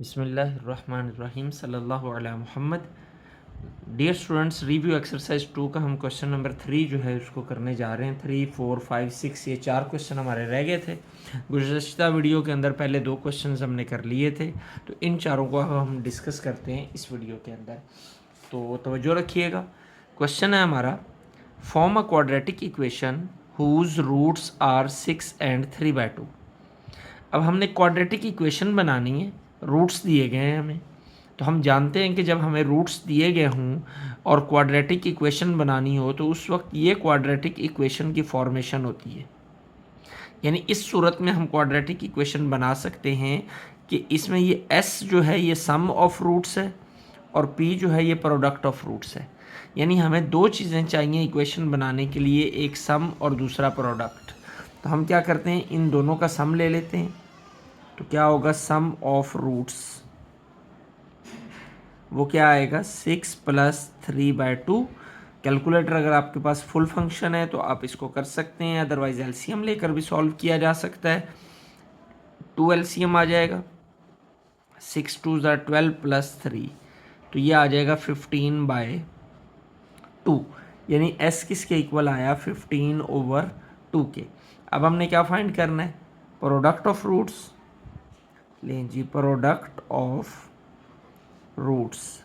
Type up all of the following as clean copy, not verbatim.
बिस्मिल्लाहिर्रहमानिर्रहीम सल्लल्लाहु अला मुहम्मद। डियर स्टूडेंट्स, रिव्यू एक्सरसाइज 2 का हम क्वेश्चन नंबर 3 जो है उसको करने जा रहे हैं। 3, 4, 5, 6 ये 4 क्वेश्चन हमारे रह गए थे। गुज़श्ता वीडियो के अंदर पहले 2 क्वेश्चन हमने कर लिए थे, तो इन चारों को हम डिस्कस करते हैं इस वीडियो के अंदर। तो तवज्जो रखिएगा। क्वेश्चन है हमारा, form a quadratic equation whose roots are 6 and 3/2। अब हमने क्वाड्रेटिक इक्वेशन बनानी है, रूट्स दिए गए हैं हमें। तो हम जानते हैं कि जब हमें रूट्स दिए गए हों और क्वाड्रेटिक इक्वेशन बनानी हो तो उस वक्त ये क्वाड्रेटिक इक्वेशन की फॉर्मेशन होती है। यानी इस सूरत में हम क्वाड्रेटिक इक्वेशन बना सकते हैं कि इसमें ये s जो है ये सम ऑफ रूट्स है और p जो है ये प्रोडक्ट ऑफ रूट्स है। यानी हमें दो चीज़ें चाहिए इक्वेशन बनाने के लिए, एक सम और दूसरा प्रोडक्ट। तो हम क्या करते हैं, इन दोनों का सम ले लेते हैं। तो क्या होगा, सम ऑफ रूट्स वो क्या आएगा, 6 + 3/2। कैलकुलेटर अगर आपके पास फुल फंक्शन है तो आप इसको कर सकते हैं, अदरवाइज एलसीएम लेकर भी सॉल्व किया जा सकता है। 2 एलसीएम आ जाएगा, 6 2 = 12 + 3, तो ये आ जाएगा 15/2। यानी s किसके इक्वल आया, 15/2 के। अब हमने क्या फाइंड करना है, प्रोडक्ट ऑफ रूट्स। लें जी, प्रोडक्ट ऑफ रूट्स।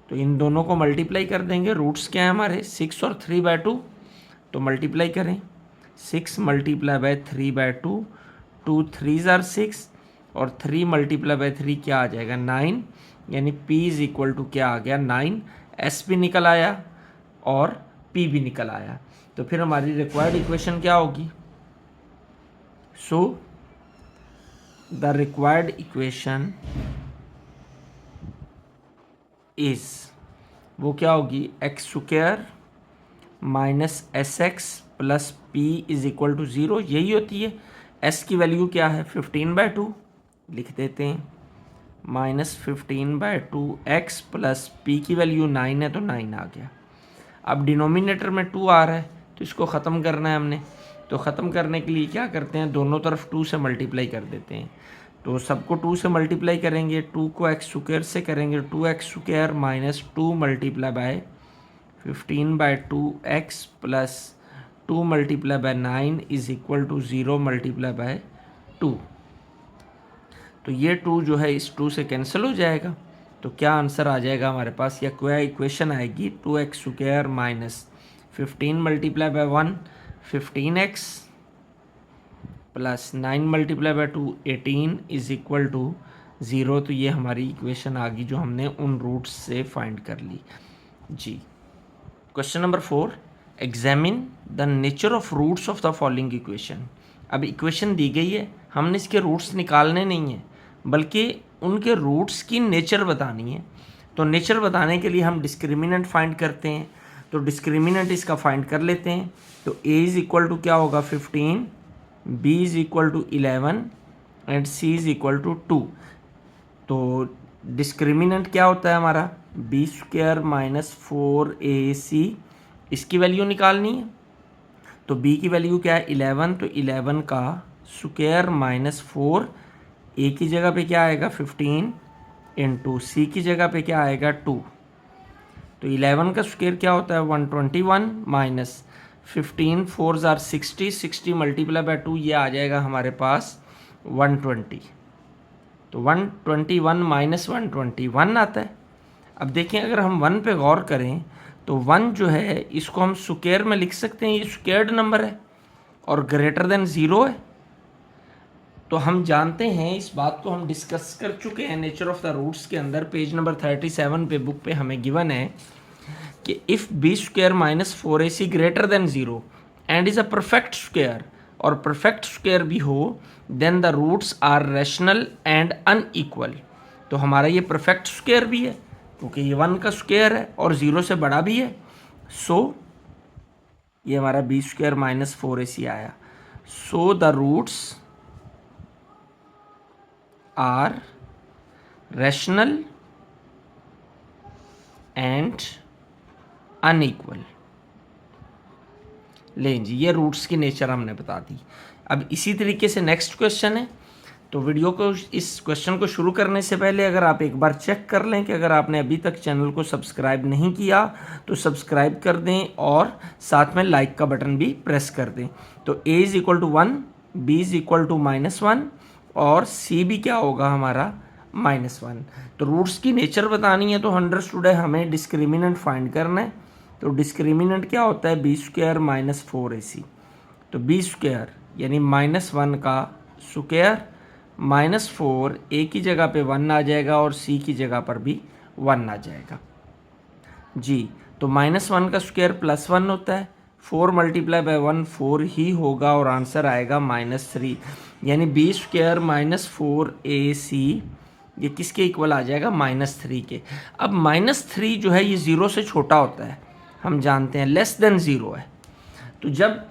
तो इन दोनों को मल्टीप्लाई कर देंगे। रूट्स क्या है हमारे, 6 और 3/2, तो मल्टीप्लाई करें। 6 × 3/2, 2 3s are 6 और 3 × 3 क्या आ जाएगा, 9। यानी p = क्या आ गया, 9। s भी निकल आया और p भी निकल आया। तो फिर हमारी रिक्वायर्ड इक्वेशन क्या होगी, so the required equation is, वो क्या होगी, x² - sx + p = 0। यही होती है। s की वैल्यू क्या है, 15/2 लिख देते हैं, -15/2x + p की वैल्यू 9 है तो 9 आ गया। अब डिनोमिनेटर में 2 आ रहा है तो इसको ख़त्म करना है हमने। तो ख़त्म करने के लिए क्या करते हैं, दोनों तरफ 2 से मल्टीप्लाई कर देते हैं। तो सबको 2 से मल्टीप्लाई करेंगे, 2 को x² से करेंगे, 2x² - 2 × 15/2x + 2 × 9 = 0 × 2। तो ये 2 जो है इस 2 से कैंसिल हो जाएगा। तो क्या आंसर आ जाएगा हमारे पास, या क्या इक्वेशन आएगी, 2x² - 15 × 1 15x + 9 × 2 18 = 0। तो ये हमारी इक्वेशन आ गई जो हमने उन रूट्स से फाइंड कर ली जी। Question number 4, examine the nature of roots of the following equation. अब इक्वेशन दी गई है, हमने इसके रूट्स निकालने नहीं हैं बल्कि उनके रूट्स की नेचर बतानी है। तो नेचर बताने के लिए हम डिस्क्रिमिनेंट फाइंड करते हैं। तो डिस्क्रिमिनेंट इसका फाइंड कर लेते हैं। तो a = क्या होगा, 15, b = 11 एंड c = 2। तो डिस्क्रिमिनेंट क्या होता है हमारा, b² - 4ac, इसकी वैल्यू निकालनी है। तो b की वैल्यू क्या है, 11, तो 11 का स्क्वायर -4, a की जगह पे क्या आएगा, 15 × c की जगह पे क्या आएगा, 2। तो 11 का स्क्वायर क्या होता है, 121 -15 4s are 60, 60 × 2 ये आ जाएगा हमारे पास 120। तो 121 - 121 आता है। अब देखें, अगर हम 1 पे गौर करें तो 1 जो है इसको हम स्क्वायर में लिख सकते हैं, ये स्क्वायर्ड नंबर है और ग्रेटर देन 0 है। तो हम जानते हैं, इस बात को हम डिस्कस कर चुके हैं नेचर ऑफ द रूट्स के अंदर। पेज नंबर 37 पे बुक पे हमें गिवन है कि if b² - 4ac greater than 0 and is a perfect square, और परफेक्ट स्क्वायर भी हो, then the roots are rational and unequal. तो हमारा ये परफेक्ट स्क्वायर भी है क्योंकि ये 1 का स्क्वायर है और 0 से बड़ा भी है। सो ये हमारा b² - 4ac आया। So the roots are rational and unequal. लें जी, ये रूट्स की नेचर हमने बता दी। अब इसी तरीके से नेक्स्ट क्वेश्चन है, तो वीडियो को, इस क्वेश्चन को शुरू करने से पहले अगर आप एक बार चेक कर लें कि अगर आपने अभी तक चैनल को सब्सक्राइब नहीं किया तो सब्सक्राइब कर दें और साथ में लाइक का बटन भी प्रेस कर दें। तो a is equal to 1, b is equal to -1 और c भी क्या होगा हमारा -1। तो रूट्स की नेचर बतानी है तो अंडरस्टूड है, हमें डिस्क्रिमिनेंट फाइंड करना है। तो डिस्क्रिमिनेंट क्या होता है, b² - 4ac। तो b² यानी -1 का स्क्वायर -4, a की जगह पे 1 आ जाएगा और c की जगह पर भी 1 आ जाएगा जी। तो -1 का स्क्वायर +1 होता है, 4 × 1 4 ही होगा और आंसर आएगा -3, यानी b² - 4ac ये किसके इक्वल आ जाएगा, -3 के। अब -3 जो है ये 0 से छोटा होता है, हम जानते हैं, लेस देन 0 है। तो जब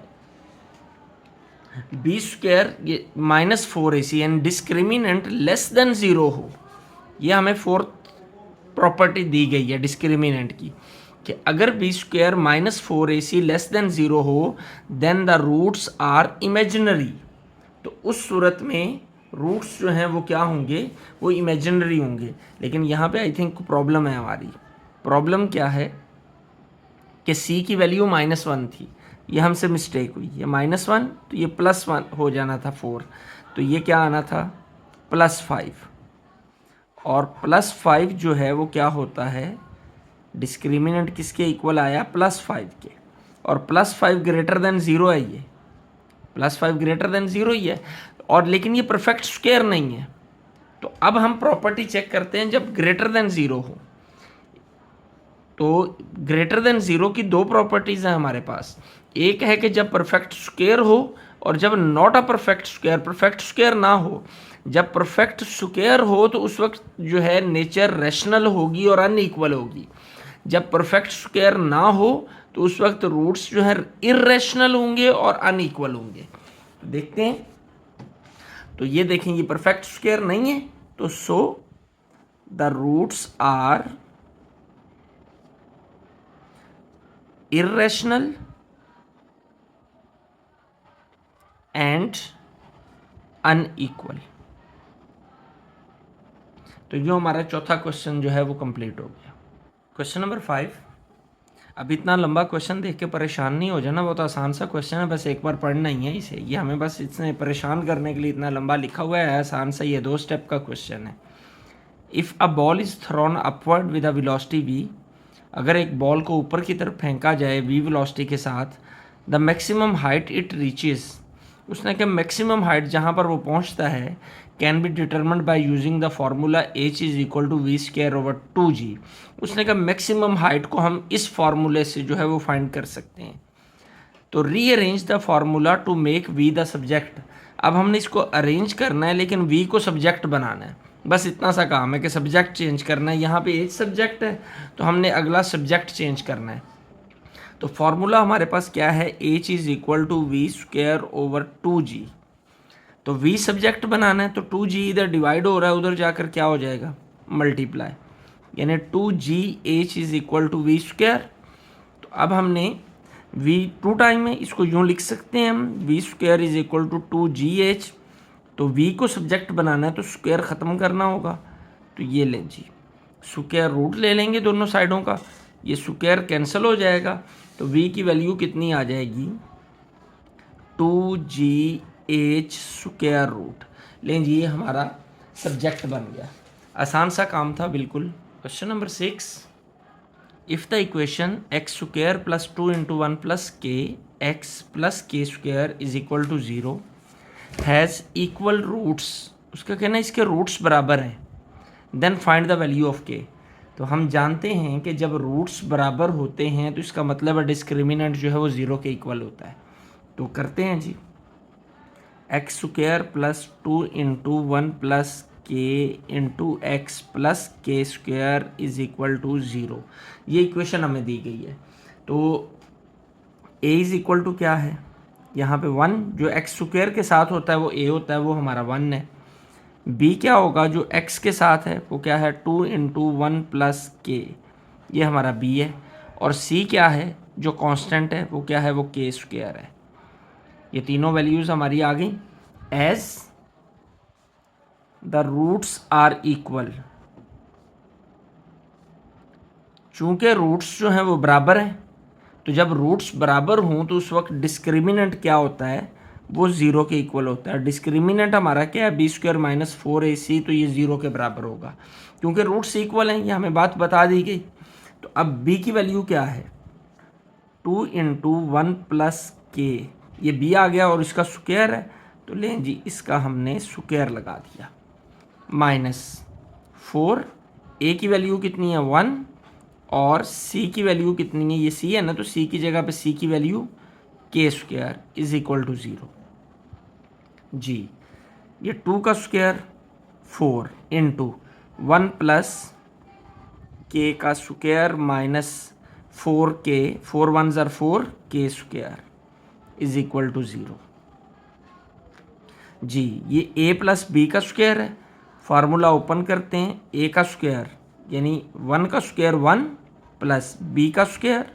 b² ये -4ac यानी डिस्क्रिमिनेंट लेस देन 0 हो, ये हमें फोर्थ प्रॉपर्टी दी गई है डिस्क्रिमिनेंट की कि अगर b² - 4ac लेस देन 0 हो then the roots are imaginary. तो उस सूरत में रूट्स जो हैं वो क्या होंगे, वो इमेजिनरी होंगे। लेकिन यहाँ पे आई थिंक प्रॉब्लम है हमारी। प्रॉब्लम क्या है कि c की वैल्यू -1 थी, ये हमसे मिस्टेक हुई, ये -1 तो ये +1 हो जाना था 4, तो ये क्या आना था +5। और +5 जो है वो क्या होता है, डिस्क्रिमिनेंट किसके इक्वल आया, +5 के। और +5 ग्रेटर देन 0 है, ये +5 ग्रेटर देन 0 ही है। और लेकिन ये परफेक्ट स्क्वायर नहीं है। तो अब हम प्रॉपर्टी चेक करते हैं जब ग्रेटर देन 0 हो। तो ग्रेटर देन 0 की दो प्रॉपर्टीज़ हैं हमारे पास। एक है कि जब परफेक्ट स्क्वायर हो और जब not a perfect square, perfect square ना हो। जब परफेक्ट स्क्वायर हो तो उस वक्त जो है नेचर रैशनल होगी और अनइक्वल होगी। जब परफेक्ट स्क्वायर ना हो तो उस वक्त रूट्स जो है इर्रेशनल होंगे और अनइक्वल होंगे। देखते हैं, तो ये देखें ये परफेक्ट स्क्वायर नहीं है, तो so the roots are irrational and unequal. तो जो हमारा चौथा क्वेश्चन जो है वो कंप्लीट हो गया। Question number 5। अब इतना लंबा क्वेश्चन देख के परेशान नहीं हो जाना, बहुत आसान सा क्वेश्चन है, बस एक बार पढ़ना ही है इसे। ये हमें बस इसने परेशान करने के लिए इतना लंबा लिखा हुआ है, आसान सा ये 2 स्टेप का क्वेश्चन है। If a ball is thrown upward with a velocity v, अगर एक बॉल को ऊपर की तरफ फेंका जाए v वेलोसिटी के साथ, the maximum height it reaches, उसने कहा मैक्सिमम हाइट जहाँ पर वो पहुँचता है can be determined by using the formula h is equal to v²/2g। उसने कहा मैक्सिमम हाइट को हम इस फार्मूले से जो है वो फाइंड कर सकते हैं। तो rearrange the formula to make v the subject. अब हमने इसको अरेंज करना है लेकिन v को सब्जेक्ट बनाना है, बस इतना सा काम है कि सब्जेक्ट चेंज करना है। यहाँ पे h सब्जेक्ट है तो हमने अगला सब्जेक्ट चेंज करना है। तो फार्मूला हमारे पास क्या है, h is equal to v²/2g। तो v सब्जेक्ट बनाना है तो 2g इधर डिवाइड हो रहा है, उधर जाकर क्या हो जाएगा, मल्टीप्लाई, यानी 2gh is equal to v²। तो अब हमने v 2 टाइम है, इसको यूँ लिख सकते हैं हम, v² is equal to 2gh। तो v को सब्जेक्ट बनाना है तो स्क्वायर ख़त्म करना होगा, तो ये लें जी, स्क्वायर रूट ले लेंगे दोनों साइडों का, ये स्क्वायर कैंसिल हो जाएगा। तो v की वैल्यू कितनी आ जाएगी, 2gh स्क्वायर रूट। लें जी, ये हमारा सब्जेक्ट बन गया। आसान सा काम था बिल्कुल। Question number 6। If the equation x² + 2 × 1 + k x + k² is equal to 0 has equal roots, उसका कहना है इसके रूट्स बराबर हैं, then find the value of k। तो हम जानते हैं कि जब रूट्स बराबर होते हैं तो इसका मतलब है डिस्क्रिमिनेंट जो है वो 0 के इक्वल होता है। तो करते हैं जी, x² + 2 × 1 + k × x + k² is equal to 0। ये इक्वेशन हमें दी गई है। तो a इज इक्वल टू क्या है, यहाँ पे 1, जो x² के साथ होता है वो a होता है, वो हमारा 1 है। b क्या होगा, जो x के साथ है वो क्या है, 2 × 1 + k, ये हमारा b है। और c क्या है, जो कांस्टेंट है वो क्या है, वो k² है। ये तीनों वैल्यूज़ हमारी आ गई। As the roots are equal, चूंकि रूट्स जो हैं वो बराबर हैं, तो जब रूट्स बराबर हों तो उस वक्त डिस्क्रिमिनेंट क्या होता है, वो ज़ीरो के इक्वल होता है। डिस्क्रिमिनेंट हमारा क्या है, b² माइनस 4ac, तो ये ज़ीरो के बराबर होगा क्योंकि रूट्स इक्वल हैं, ये हमें बात बता दी गई। तो अब b की वैल्यू क्या है, 2 इंटू 1 प्लस के, ये b आ गया और इसका स्क्वायर है, तो लें जी इसका हमने स्क्वायर लगा दिया, माइनस 4, a की वैल्यू कितनी है 1 और c की वैल्यू कितनी है, ये c है ना, तो c की जगह पे c की value k² is equal to 0। जी ये 2 का स्क्वायर 4 इंटू 1 प्लस के का स्क्वायर माइनस 4k, 4 1 ज़र 4 k² इज इक्वल टू 0। जी ये a प्लस बी का स्क्वायर है, फार्मूला ओपन करते हैं, a का स्क्वायर यानी 1 का स्क्वायर 1 प्लस b का स्क्वायर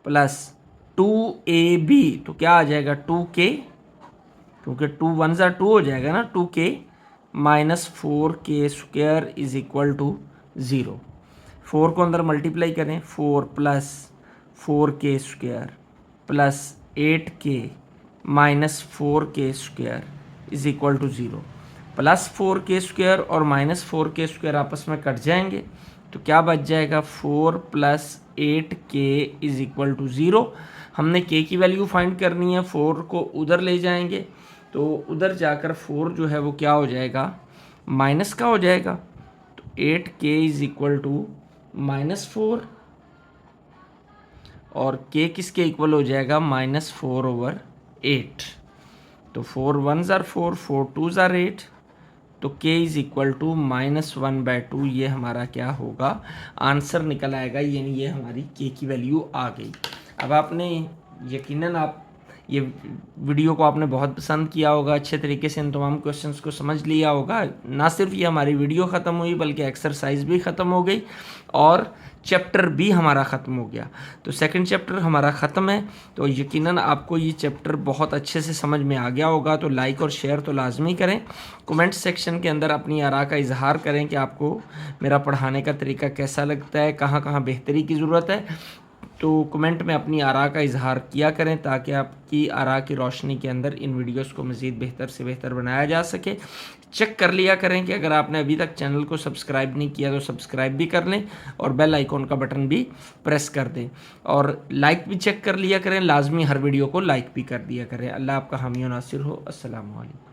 प्लस 2ab, तो क्या आ जाएगा 2k, क्योंकि 2 1 ज़ा 2 हो जाएगा ना, 2k minus 4k² is equal to 0। 4 को अंदर मल्टीप्लाई करें, 4 plus 4k² plus 8k minus 4k² is equal to 0। Plus 4k² और माइनस 4k² आपस में कट जाएंगे, तो क्या बच जाएगा 4 plus 8k is equal to 0। हमने k की वैल्यू फाइंड करनी है, 4 को उधर ले जाएंगे, तो उधर जाकर 4 जो है वो क्या हो जाएगा, माइनस का हो जाएगा, तो 8k is equal to minus 4 और k किसके इक्वल हो जाएगा, माइनस 4/8। तो 4 1 ज़र 4, 4 2 ज़र 8, तो k इज इक्वल टू -1/2, ये हमारा क्या होगा, आंसर निकल आएगा, यानी ये हमारी k की वैल्यू आ गई। अब आपने यकीनन आप ये वीडियो को आपने बहुत पसंद किया होगा, अच्छे तरीके से इन तमाम क्वेश्चंस को समझ लिया होगा। ना सिर्फ ये हमारी वीडियो ख़त्म हुई बल्कि एक्सरसाइज भी ख़त्म हो गई और चैप्टर भी हमारा ख़त्म हो गया। तो सेकंड चैप्टर हमारा ख़त्म है, तो यकीनन आपको ये चैप्टर बहुत अच्छे से समझ में आ गया होगा। तो लाइक और शेयर तो लाजमी करें, कमेंट सेक्शन के अंदर अपनी आरा का इजहार करें कि आपको मेरा पढ़ाने का तरीका कैसा लगता है, कहाँ कहाँ बेहतरी की ज़रूरत है। तो कमेंट में अपनी आरा का इजहार किया करें ताकि आपकी आरा की रोशनी के अंदर इन वीडियोस को मज़ीद बेहतर से बेहतर बनाया जा सके। चेक कर लिया करें कि अगर आपने अभी तक चैनल को सब्सक्राइब नहीं किया तो सब्सक्राइब भी कर लें और बेल आइकॉन का बटन भी प्रेस कर दें, और लाइक भी चेक कर लिया करें, लाजमी हर वीडियो को लाइक भी कर दिया करें। अल्लाह आपका हामी और नासिर हो। अस्सलामु अलैकुम।